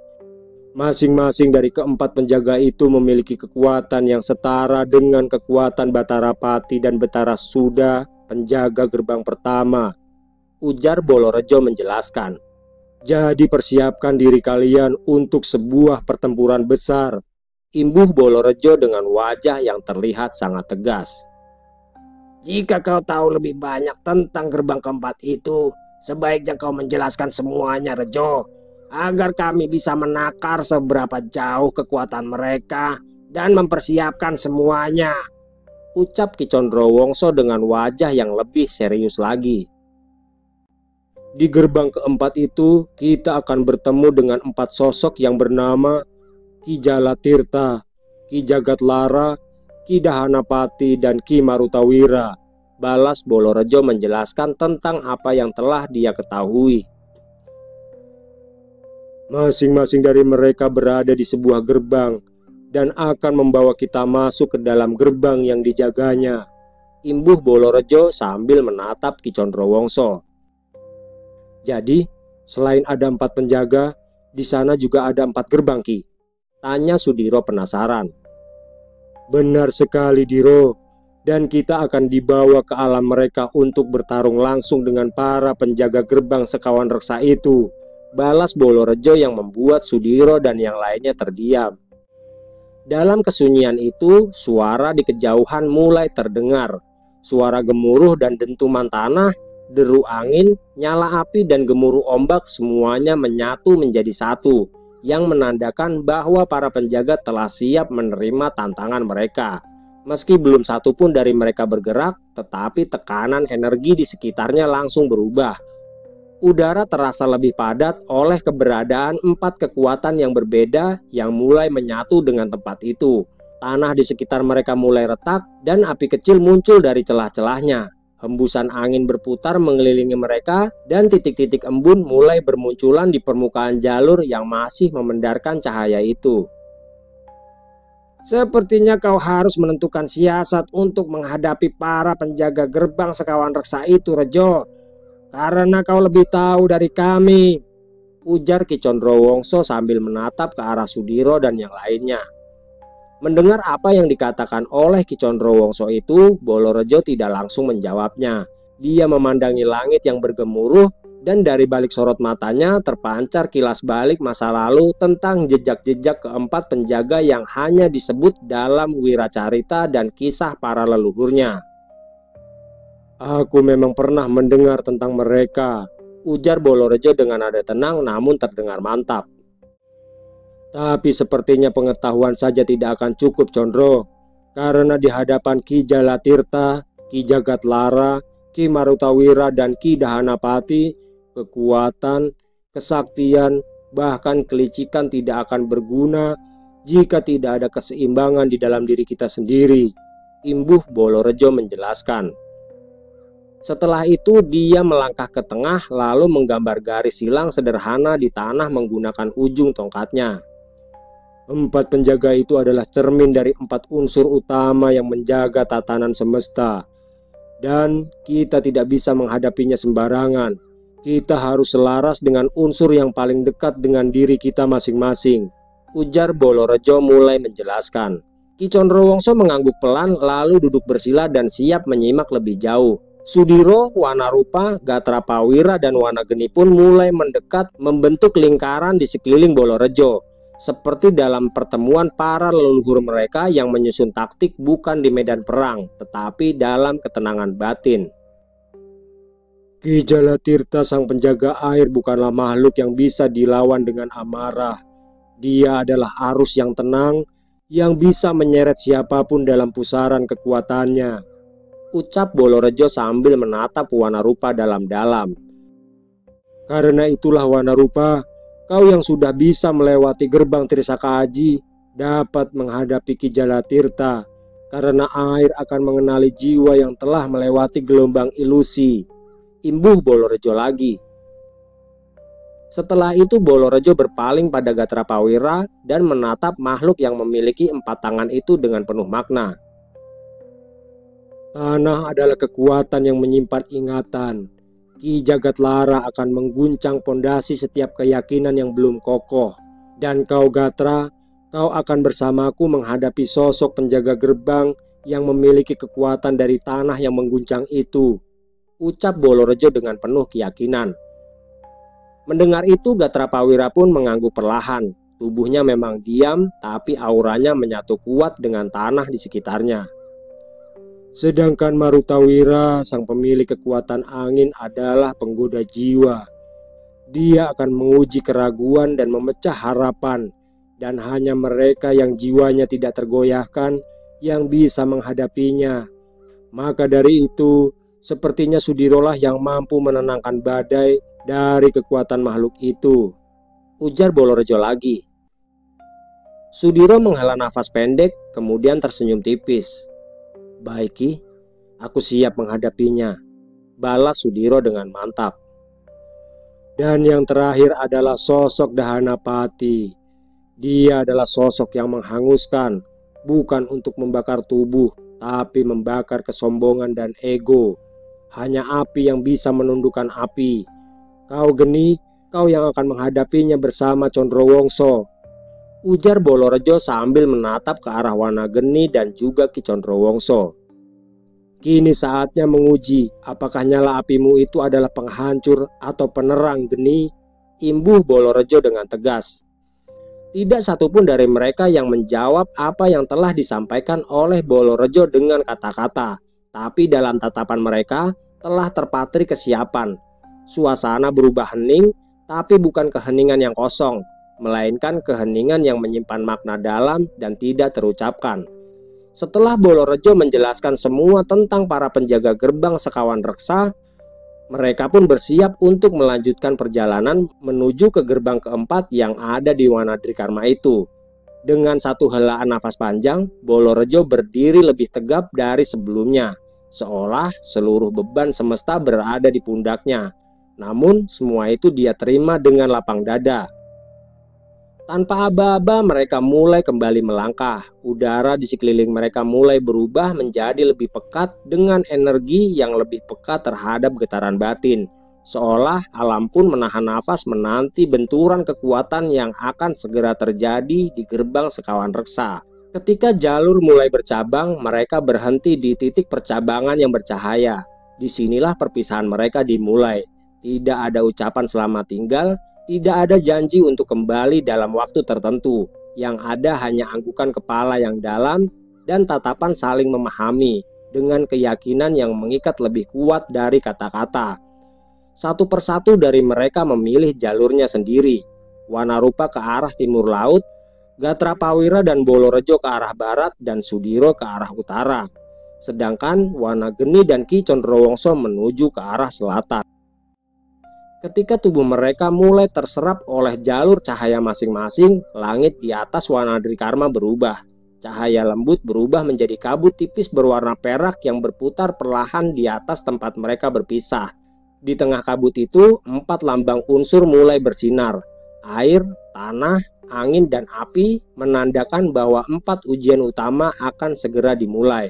Masing-masing dari keempat penjaga itu memiliki kekuatan yang setara dengan kekuatan Batara Pati dan Betara Suda, penjaga gerbang pertama, ujar Bolorejo menjelaskan. Jadi persiapkan diri kalian untuk sebuah pertempuran besar, imbuh Bolorejo dengan wajah yang terlihat sangat tegas. Jika kau tahu lebih banyak tentang gerbang keempat itu, sebaiknya kau menjelaskan semuanya, Rejo, agar kami bisa menakar seberapa jauh kekuatan mereka dan mempersiapkan semuanya, ucap Ki Condrowongso dengan wajah yang lebih serius lagi. Di gerbang keempat itu, kita akan bertemu dengan 4 sosok yang bernama Ki Jalatirta, Ki Jagatlara, Ki Dahanapati, dan Ki Marutawira, balas Bolorejo menjelaskan tentang apa yang telah dia ketahui. Masing-masing dari mereka berada di sebuah gerbang dan akan membawa kita masuk ke dalam gerbang yang dijaganya, imbuh Bolorejo sambil menatap Ki Condrowongso. Jadi, selain ada 4 penjaga, di sana juga ada 4 gerbang, Ki? Tanya Sudiro penasaran. Benar sekali, Diro. Dan kita akan dibawa ke alam mereka untuk bertarung langsung dengan para penjaga gerbang Sekawan Reksa itu, balas Bolorejo yang membuat Sudiro dan yang lainnya terdiam. Dalam kesunyian itu, suara di kejauhan mulai terdengar. Suara gemuruh dan dentuman tanah, deru angin, nyala api, dan gemuruh ombak semuanya menyatu menjadi satu, yang menandakan bahwa para penjaga telah siap menerima tantangan mereka. Meski belum satu pun dari mereka bergerak, tetapi tekanan energi di sekitarnya langsung berubah. Udara terasa lebih padat oleh keberadaan 4 kekuatan yang berbeda yang mulai menyatu dengan tempat itu. Tanah di sekitar mereka mulai retak dan api kecil muncul dari celah-celahnya. Hembusan angin berputar mengelilingi mereka dan titik-titik embun mulai bermunculan di permukaan jalur yang masih memendarkan cahaya itu. Sepertinya kau harus menentukan siasat untuk menghadapi para penjaga gerbang Sekawan Reksa itu, Rejo, karena kau lebih tahu dari kami, ujar Ki Condrowongso sambil menatap ke arah Sudiro dan yang lainnya. Mendengar apa yang dikatakan oleh Ki Condrowongso itu, Bolorejo tidak langsung menjawabnya. Dia memandangi langit yang bergemuruh, dan dari balik sorot matanya terpancar kilas balik masa lalu tentang jejak-jejak keempat penjaga yang hanya disebut dalam wiracarita dan kisah para leluhurnya. Aku memang pernah mendengar tentang mereka, ujar Bolorejo dengan nada tenang namun terdengar mantap. Tapi sepertinya pengetahuan saja tidak akan cukup, Condro, karena di hadapan Ki Jalatirta, Ki Jagatlara, Ki Marutawira, dan Ki Dahanapati, kekuatan, kesaktian, bahkan kelicikan tidak akan berguna jika tidak ada keseimbangan di dalam diri kita sendiri, imbuh Bolorejo menjelaskan. Setelah itu dia melangkah ke tengah lalu menggambar garis silang sederhana di tanah menggunakan ujung tongkatnya. 4 penjaga itu adalah cermin dari 4 unsur utama yang menjaga tatanan semesta. Dan kita tidak bisa menghadapinya sembarangan. Kita harus selaras dengan unsur yang paling dekat dengan diri kita masing-masing, ujar Bolorejo mulai menjelaskan. Ki Condrowongso mengangguk pelan lalu duduk bersila dan siap menyimak lebih jauh. Sudiro, Wanarupa, Gatrapawira, dan Wanageni pun mulai mendekat membentuk lingkaran di sekeliling Bolorejo. Seperti dalam pertemuan para leluhur mereka yang menyusun taktik bukan di medan perang, tetapi dalam ketenangan batin. Ki Jalatirta sang penjaga air bukanlah makhluk yang bisa dilawan dengan amarah. Dia adalah arus yang tenang, yang bisa menyeret siapapun dalam pusaran kekuatannya, ucap Bolorejo sambil menatap Wanarupa dalam-dalam. Karena itulah Wanarupa, kau yang sudah bisa melewati gerbang Trisaka Aji dapat menghadapi Ki Jalatirta, karena air akan mengenali jiwa yang telah melewati gelombang ilusi, imbuh Bolorejo lagi. Setelah itu Bolorejo berpaling pada Gatrapawira dan menatap makhluk yang memiliki 4 tangan itu dengan penuh makna. Tanah adalah kekuatan yang menyimpan ingatan. Ki Jagatlara akan mengguncang pondasi setiap keyakinan yang belum kokoh. Dan kau Gatra, kau akan bersamaku menghadapi sosok penjaga gerbang yang memiliki kekuatan dari tanah yang mengguncang itu, ucap Bolorejo dengan penuh keyakinan. Mendengar itu Gatrapawira pun mengangguk perlahan. Tubuhnya memang diam, tapi auranya menyatu kuat dengan tanah di sekitarnya. Sedangkan Marutawira, sang pemilik kekuatan angin, adalah penggoda jiwa. Dia akan menguji keraguan dan memecah harapan, dan hanya mereka yang jiwanya tidak tergoyahkan yang bisa menghadapinya. Maka dari itu, sepertinya Sudirolah yang mampu menenangkan badai dari kekuatan makhluk itu, ujar Bolorejo lagi. Sudiro menghela nafas pendek, kemudian tersenyum tipis. Baik Ki, aku siap menghadapinya, balas Sudiro dengan mantap. Dan yang terakhir adalah sosok Dahanapati. Dia adalah sosok yang menghanguskan, bukan untuk membakar tubuh, tapi membakar kesombongan dan ego. Hanya api yang bisa menundukkan api. Kau Geni, kau yang akan menghadapinya bersama Condrowongso, ujar Bolorejo sambil menatap ke arah Wanageni dan juga Ki Condrowongso. Kini saatnya menguji apakah nyala apimu itu adalah penghancur atau penerang Geni, imbuh Bolorejo dengan tegas. Tidak satupun dari mereka yang menjawab apa yang telah disampaikan oleh Bolorejo dengan kata-kata, tapi dalam tatapan mereka telah terpatri kesiapan. Suasana berubah hening, tapi bukan keheningan yang kosong, melainkan keheningan yang menyimpan makna dalam dan tidak terucapkan. Setelah Bolorejo menjelaskan semua tentang para penjaga gerbang Sekawan Reksa, mereka pun bersiap untuk melanjutkan perjalanan menuju ke gerbang keempat yang ada di Wanadrikarma itu. Dengan satu helaan nafas panjang, Bolorejo berdiri lebih tegap dari sebelumnya, seolah seluruh beban semesta berada di pundaknya. Namun semua itu dia terima dengan lapang dada. Tanpa aba-aba mereka mulai kembali melangkah. Udara di sekeliling mereka mulai berubah menjadi lebih pekat dengan energi yang lebih pekat terhadap getaran batin. Seolah alam pun menahan nafas menanti benturan kekuatan yang akan segera terjadi di gerbang Sekawan Reksa. Ketika jalur mulai bercabang, mereka berhenti di titik percabangan yang bercahaya. Disinilah perpisahan mereka dimulai. Tidak ada ucapan selamat tinggal. Tidak ada janji untuk kembali dalam waktu tertentu. Yang ada hanya anggukan kepala yang dalam dan tatapan saling memahami dengan keyakinan yang mengikat lebih kuat dari kata-kata. Satu persatu dari mereka memilih jalurnya sendiri. Wanarupa ke arah timur laut, Gatrapawira dan Bolorejo ke arah barat, dan Sudiro ke arah utara. Sedangkan Wanageni dan Ki Condrowongso menuju ke arah selatan. Ketika tubuh mereka mulai terserap oleh jalur cahaya masing-masing, langit di atas Wanadrikarma berubah. Cahaya lembut berubah menjadi kabut tipis berwarna perak yang berputar perlahan di atas tempat mereka berpisah. Di tengah kabut itu, 4 lambang unsur mulai bersinar. Air, tanah, angin, dan api menandakan bahwa 4 ujian utama akan segera dimulai.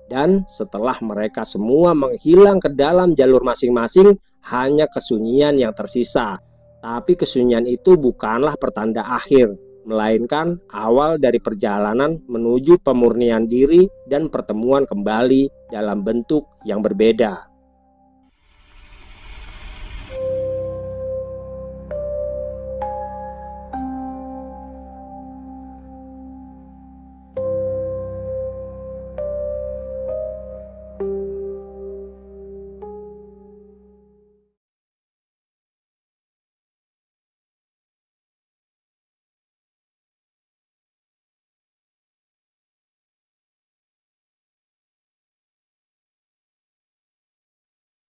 Dan setelah mereka semua menghilang ke dalam jalur masing-masing, hanya kesunyian yang tersisa. Tapi kesunyian itu bukanlah pertanda akhir, melainkan awal dari perjalanan menuju pemurnian diri dan pertemuan kembali dalam bentuk yang berbeda.